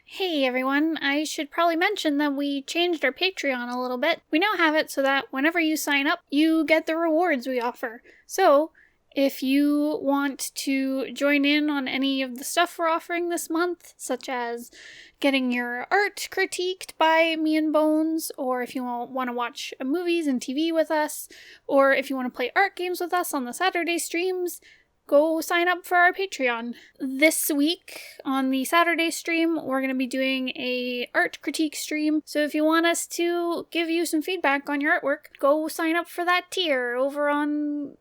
Hey everyone, I should probably mention that we changed our Patreon a little bit. We now have it so that whenever you sign up, you get the rewards we offer. So, if you want to join in on any of the stuff we're offering this month, such as getting your art critiqued by me and Bones, or if you want to watch movies and TV with us, or if you want to play art games with us on the Saturday streams, go sign up for our Patreon. This week on the Saturday stream, we're going to be doing a art critique stream. So if you want us to give you some feedback on your artwork, go sign up for that tier over on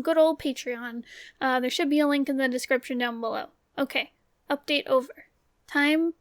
good old Patreon. There should be a link in the description down below. Okay, update over. Time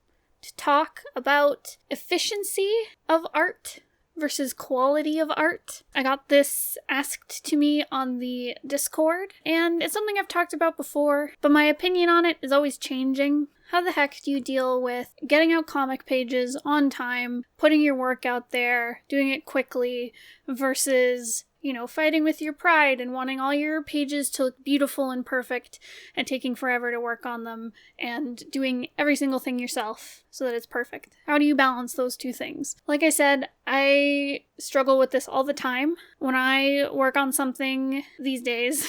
to talk about efficiency of art versus quality of art. I got this asked to me on the Discord, and it's something I've talked about before, but my opinion on it is always changing. How the heck do you deal with getting out comic pages on time, putting your work out there, doing it quickly, versus fighting with your pride and wanting all your pages to look beautiful and perfect and taking forever to work on them and doing every single thing yourself so that it's perfect? How do you balance those two things? Like I said, I struggle with this all the time. When I work on something these days,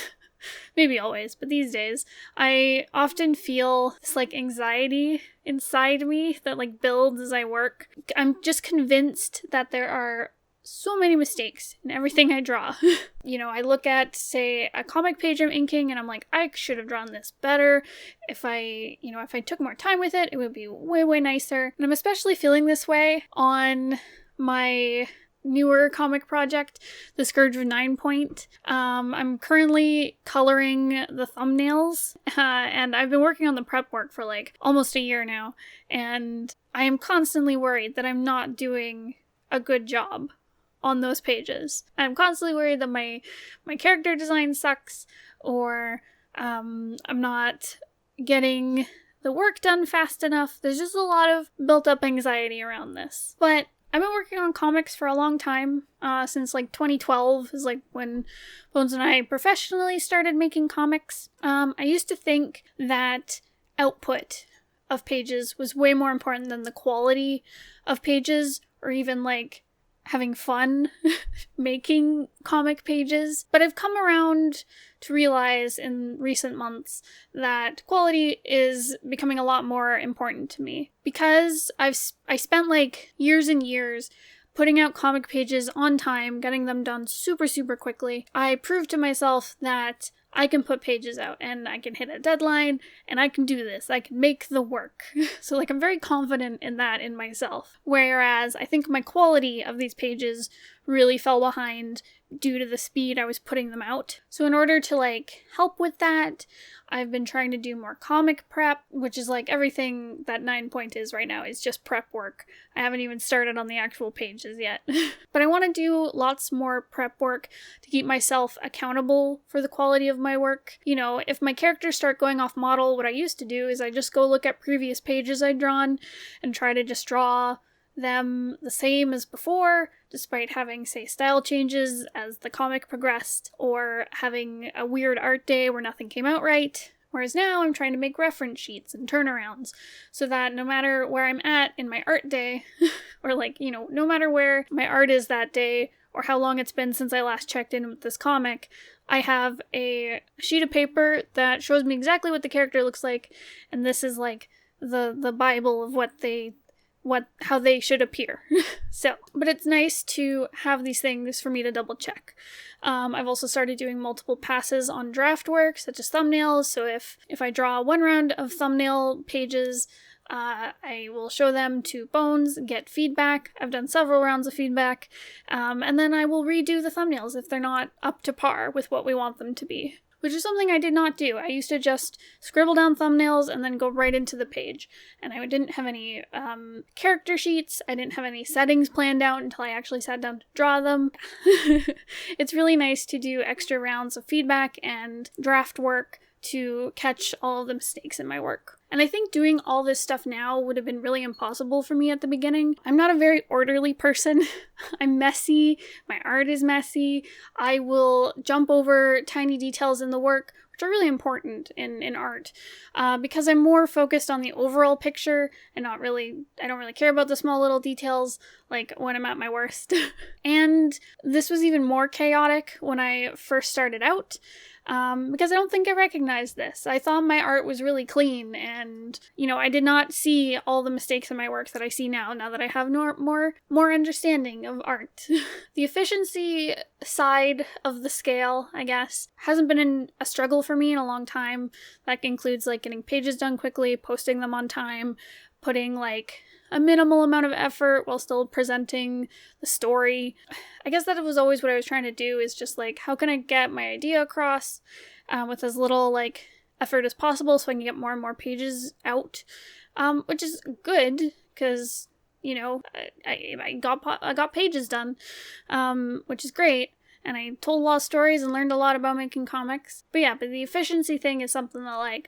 maybe always, but these days, I often feel this anxiety inside me that builds as I work. I'm just convinced that there are so many mistakes in everything I draw. I look at, say, a comic page I'm inking and I'm like, I should have drawn this better. If I took more time with it, it would be way, way nicer. And I'm especially feeling this way on my newer comic project, The Scourge of Ninepoint. I'm currently coloring the thumbnails, and I've been working on the prep work for almost a year now, and I am constantly worried that I'm not doing a good job on those pages. I'm constantly worried that my character design sucks, or I'm not getting the work done fast enough. There's just a lot of built up anxiety around this. But I've been working on comics for a long time, since 2012 is when Bones and I professionally started making comics. I used to think that output of pages was way more important than the quality of pages, or even having fun making comic pages. But I've come around to realize in recent months that quality is becoming a lot more important to me. Because I spent years and years putting out comic pages on time, getting them done super, super quickly, I proved to myself that I can put pages out and I can hit a deadline and I can do this. I can make the work. So I'm very confident in that in myself. Whereas I think my quality of these pages really fell behind due to the speed I was putting them out. So in order to help with that, I've been trying to do more comic prep, which is everything that Ninepoint is right now is just prep work. I haven't even started on the actual pages yet. But I want to do lots more prep work to keep myself accountable for the quality of my work. If my characters start going off model, what I used to do is I just go look at previous pages I'd drawn and try to just draw them the same as before, despite having, say, style changes as the comic progressed, or having a weird art day where nothing came out right. Whereas now I'm trying to make reference sheets and turnarounds so that no matter where I'm at in my art day, or no matter where my art is that day, or how long it's been since I last checked in with this comic, I have a sheet of paper that shows me exactly what the character looks like, and this is the Bible of how they should appear. But it's nice to have these things for me to double check. I've also started doing multiple passes on draft work, such as thumbnails, so if I draw one round of thumbnail pages, I will show them to Bones, get feedback. I've done several rounds of feedback, and then I will redo the thumbnails if they're not up to par with what we want them to be. Which is something I did not do. I used to just scribble down thumbnails and then go right into the page. And I didn't have any character sheets. I didn't have any settings planned out until I actually sat down to draw them. It's really nice to do extra rounds of feedback and draft work to catch all of the mistakes in my work. And I think doing all this stuff now would have been really impossible for me at the beginning. I'm not a very orderly person. I'm messy. My art is messy. I will jump over tiny details in the work, which are really important in art, because I'm more focused on the overall picture and I don't really care about the small little details, like when I'm at my worst. And this was even more chaotic when I first started out, because I don't think I recognized this. I thought my art was really clean, and, I did not see all the mistakes in my work that I see now that I have more understanding of art. The efficiency side of the scale, I guess, hasn't been a struggle for me in a long time. That includes, getting pages done quickly, posting them on time, putting, a minimal amount of effort while still presenting the story. I guess that was always what I was trying to do, is just how can I get my idea across with as little effort as possible so I can get more and more pages out, which is good because I got pages done, which is great. And I told a lot of stories and learned a lot about making comics. But the efficiency thing is something that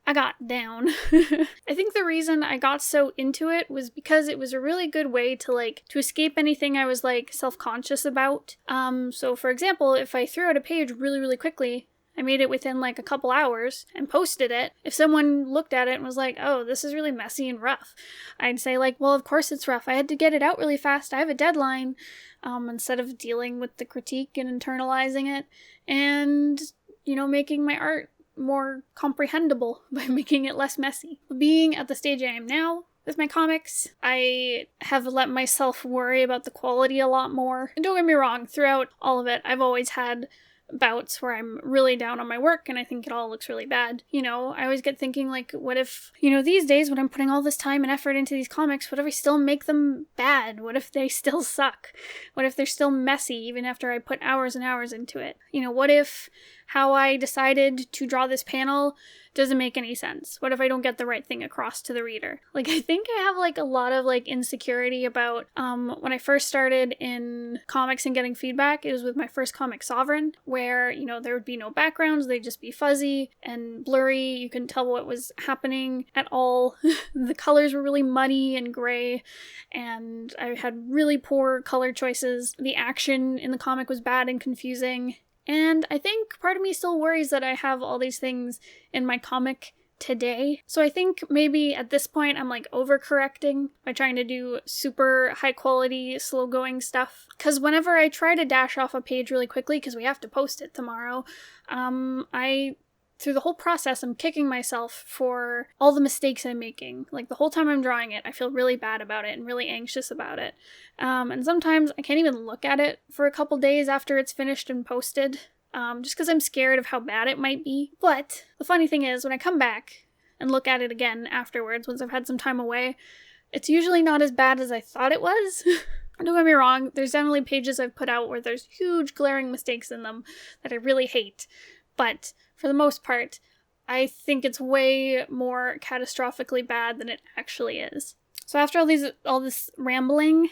I got down. I think the reason I got so into it was because it was a really good way to escape anything I was self-conscious about. So for example, if I threw out a page really, really quickly, I made it within a couple hours and posted it. If someone looked at it and was like, oh, this is really messy and rough, I'd say well, of course it's rough. I had to get it out really fast. I have a deadline, instead of dealing with the critique and internalizing it and, making my art more comprehensible by making it less messy. Being at the stage I am now with my comics, I have let myself worry about the quality a lot more. And don't get me wrong, throughout all of it, I've always had bouts where I'm really down on my work and I think it all looks really bad. I always get thinking what if, these days when I'm putting all this time and effort into these comics, what if I still make them bad? What if they still suck? What if they're still messy even after I put hours and hours into it? What if how I decided to draw this panel doesn't make any sense? What if I don't get the right thing across to the reader? I think I have a lot of insecurity about when I first started in comics and getting feedback. It was with my first comic, Sovereign, where there would be no backgrounds, they'd just be fuzzy and blurry. You couldn't tell what was happening at all. The colors were really muddy and gray, and I had really poor color choices. The action in the comic was bad and confusing. And I think part of me still worries that I have all these things in my comic today. So I think maybe at this point I'm overcorrecting by trying to do super high quality, slow going stuff. Because whenever I try to dash off a page really quickly, because we have to post it tomorrow, through the whole process, I'm kicking myself for all the mistakes I'm making. The whole time I'm drawing it, I feel really bad about it and really anxious about it. And sometimes I can't even look at it for a couple days after it's finished and posted, just because I'm scared of how bad it might be. But the funny thing is, when I come back and look at it again afterwards, once I've had some time away, it's usually not as bad as I thought it was. Don't get me wrong, there's definitely pages I've put out where there's huge glaring mistakes in them that I really hate. But for the most part, I think it's way more catastrophically bad than it actually is. So after all this rambling,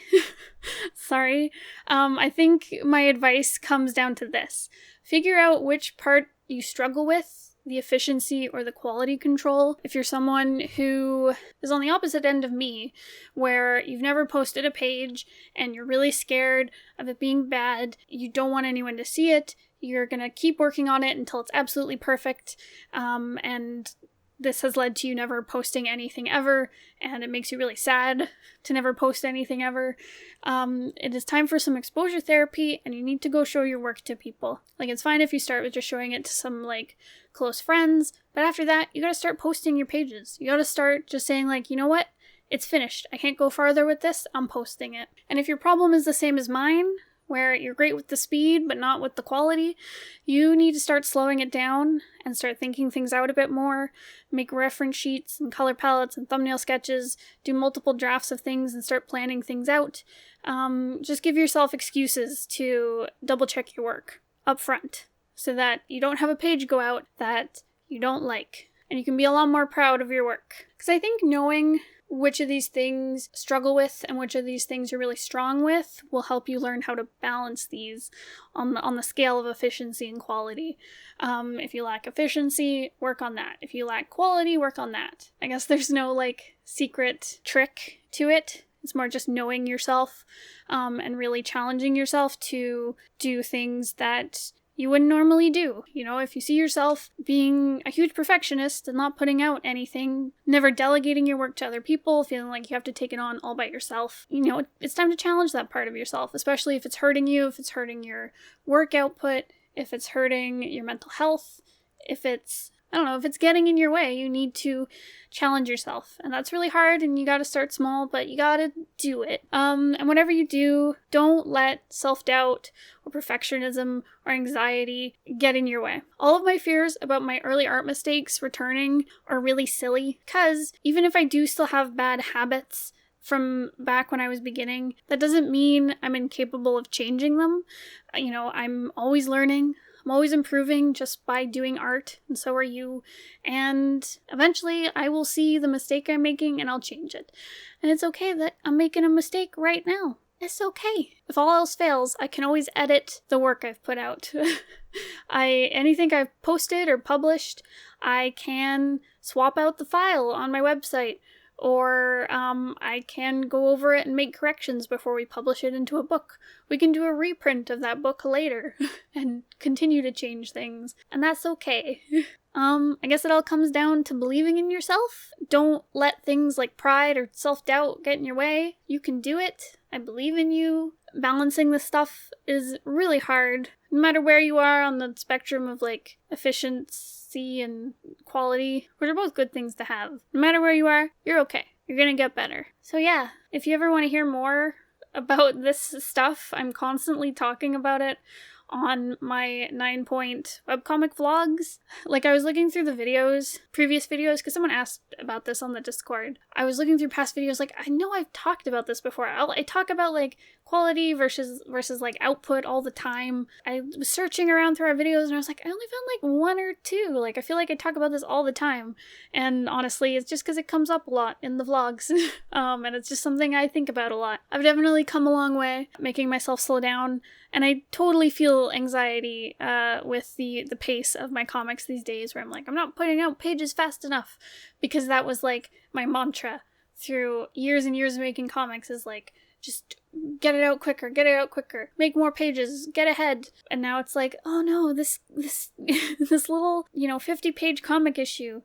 sorry, I think my advice comes down to this. Figure out which part you struggle with, the efficiency or the quality control. If you're someone who is on the opposite end of me, where you've never posted a page and you're really scared of it being bad, you don't want anyone to see it, you're going to keep working on it until it's absolutely perfect, and this has led to you never posting anything ever, and it makes you really sad to never post anything ever. It is time for some exposure therapy, and you need to go show your work to people. It's fine if you start with just showing it to some, close friends, but after that, you gotta start posting your pages. You gotta start just saying, you know what? It's finished. I can't go farther with this. I'm posting it. And if your problem is the same as mine, where you're great with the speed but not with the quality, you need to start slowing it down and start thinking things out a bit more, make reference sheets and color palettes and thumbnail sketches, do multiple drafts of things and start planning things out. Just give yourself excuses to double check your work up front so that you don't have a page go out that you don't like, and you can be a lot more proud of your work. Because I think knowing which of these things struggle with and which of these things you're really strong with will help you learn how to balance these on the scale of efficiency and quality. If you lack efficiency, work on that. If you lack quality, work on that. I guess there's no secret trick to it. It's more just knowing yourself and really challenging yourself to do things that you wouldn't normally do. You know, if you see yourself being a huge perfectionist and not putting out anything, never delegating your work to other people, feeling like you have to take it on all by yourself, you know, it's time to challenge that part of yourself, especially if it's hurting you, if it's hurting your work output, if it's hurting your mental health, if it's, I don't know, if it's getting in your way, you need to challenge yourself. And that's really hard, and you gotta start small, but you gotta do it. And whatever you do, don't let self-doubt or perfectionism or anxiety get in your way. All of my fears about my early art mistakes returning are really silly, because even if I do still have bad habits from back when I was beginning, that doesn't mean I'm incapable of changing them. You know, I'm always learning. I'm always improving just by doing art, and so are you. And eventually I will see the mistake I'm making and I'll change it. And it's okay that I'm making a mistake right now. It's okay. If all else fails, I can always edit the work I've put out. Anything I've posted or published, I can swap out the file on my website. Or I can go over it and make corrections before we publish it into a book. We can do a reprint of that book later and continue to change things. And that's okay. I guess it all comes down to believing in yourself. Don't let things like pride or self-doubt get in your way. You can do it. I believe in you. Balancing this stuff is really hard. No matter where you are on the spectrum of like efficiency and quality, which are both good things to have. No matter where you are, you're okay. You're gonna get better. So yeah, if you ever want to hear more about this stuff, I'm constantly talking about it on my 9-point webcomic vlogs. Like, I was looking through the videos, previous videos, because someone asked about this on the Discord. I was looking through past videos, like, I know I've talked about this before. I talk about, like, quality versus like, output all the time. I was searching around through our videos, and I was like, I only found, like, 1 or 2. Like, I feel like I talk about this all the time. And honestly, it's just because it comes up a lot in the vlogs. And it's just something I think about a lot. I've definitely come a long way, making myself slow down. And I totally feel anxiety with the pace of my comics these days, where I'm like, I'm not putting out pages fast enough, because that was like my mantra through years and years of making comics, is like, just get it out quicker, make more pages, get ahead. And now it's like, oh no, this this little, 50-page comic issue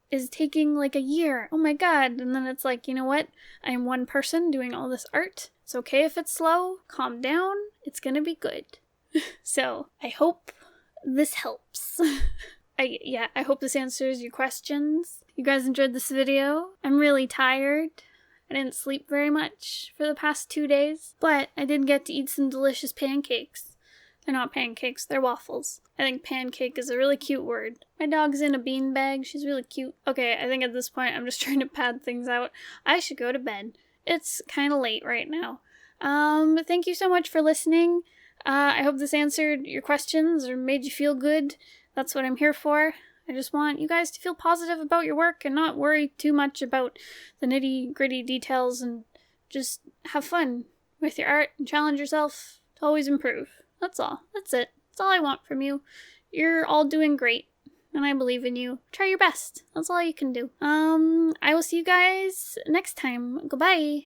is taking like a year. Oh my god. And then it's like, you know what? I am one person doing all this art. It's okay if it's slow. Calm down. It's gonna be good. So, I hope this helps. I hope this answers your questions. You guys enjoyed this video. I'm really tired. I didn't sleep very much for the past 2 days, but I did get to eat some delicious pancakes. They're not pancakes, they're waffles. I think pancake is a really cute word. My dog's in a beanbag, she's really cute. Okay, I think at this point I'm just trying to pad things out. I should go to bed. It's kind of late right now. Thank you so much for listening. I hope this answered your questions or made you feel good. That's what I'm here for. I just want you guys to feel positive about your work and not worry too much about the nitty-gritty details, and just have fun with your art and challenge yourself to always improve. That's all. That's it. That's all I want from you. You're all doing great, and I believe in you. Try your best. That's all you can do. I will see you guys next time. Goodbye.